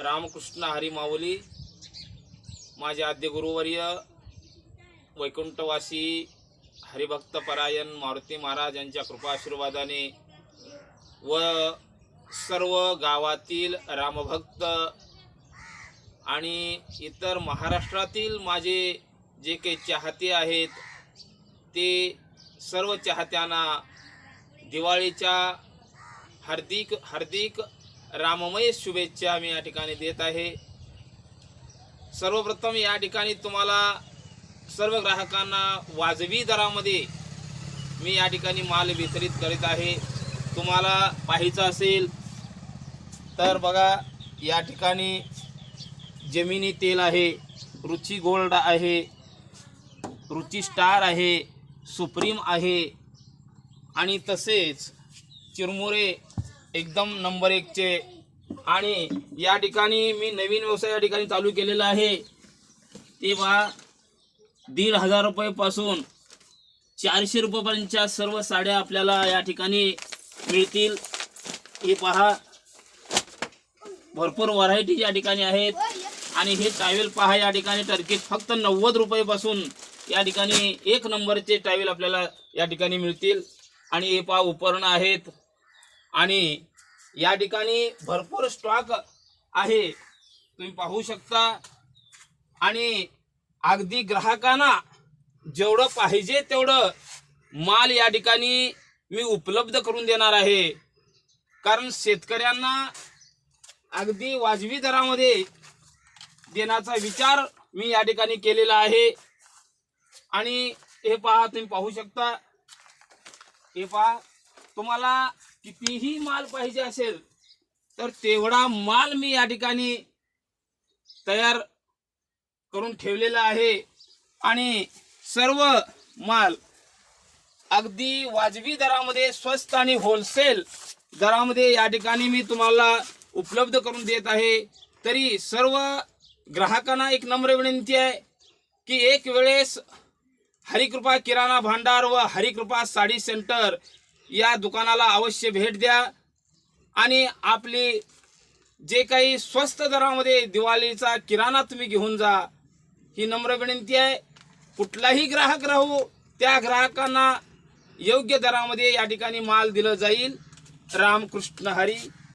रामकृष्ण हरी माऊली, माझे आद्य गुरुवर्य वैकुंठवासी हरिभक्त परायण मारुती महाराज यांच्या कृपा आशीर्वादाने व सर्व गावातील रामभक्त आणि इतर महाराष्ट्रातील माझे जे काही चाहते आहेत ते सर्व चाहत्यांना दिवाळीच्या हार्दिक हार्दिक राममय शुभेच्छा मी या ठिकाणी देत आहे। सर्वप्रथम या ठिकाणी तुम्हाला सर्व ग्राहकांना वाजवी दरामध्ये मी या ठिकाणी माल वितरित करीत आहे। तुम्हाला पाहायचं असेल तर बघा, या ठिकाणी जमिनी तेल आहे, रुची गोल्ड आहे, रुची स्टार आहे, सुप्रीम आहे आणि तसेच चिरमुरे एकदम नंबर 1 चे। आणि या ठिकाणी मी नवीन व्यवसाय या ठिकाणी चालू केलेला आहे ते पहा, 1,500 रुपयापासून 400 रुपयापर्यंतच्या सर्व साड्या आपल्याला या ठिकाणी मिळतील। हे पहा, भरपूर व्हरायटी या ठिकाणी आहेत। आणि हे टावेल पहा, या ठिकाणी टर्कीत फक्त 90 रुपयापासून या ठिकाणी 1 नंबरचे टावेल आपल्याला या ठिकाणी मिळतील। आणि हे पहा, उपकरण आहेत आणि या ठिकाणी भरपूर स्टॉक आहे, तुम्ही पाहू शकता। आणि अगदी ग्राहकांना जेवढं पाहिजे तेवढं माल या ठिकाणी मी उपलब्ध करून देणार आहे, कारण शेतकऱ्यांना अगदी वाजवी दरामध्ये देण्याचा विचार मी या ठिकाणी केलेला आहे। आणि हे पहा, तुम्ही पाहू शकता, हे पहा, तुम्हाला कितीही माल पाहिजे असेल तर तेवढा माल मी या ठिकाणी तयार करून ठेवलेला आहे। आणि सर्व माल अगदी वाजवी दरामध्ये, स्वस्त आणि होलसेल दरामध्ये या ठिकाणी मी तुम्हाला उपलब्ध करून देत आहे। तरी सर्व ग्राहकांना एक नम्र विनंती आहे की एक वेळेस हरिकृपा किराणा भांडार व हरिकृपा साडी सेंटर या दुकानाला अवश्य भेट द्या आणि आपली जे काही स्वस्त दरामध्ये दिवाळीचा किराणा तुम्ही घेऊन जा, ही नम्र विनंती आहे। कुठलाही ग्राहक राहू, त्या ग्राहकांना योग्य दरामध्ये या ठिकाणी माल दिला जाईल। रामकृष्ण हरी।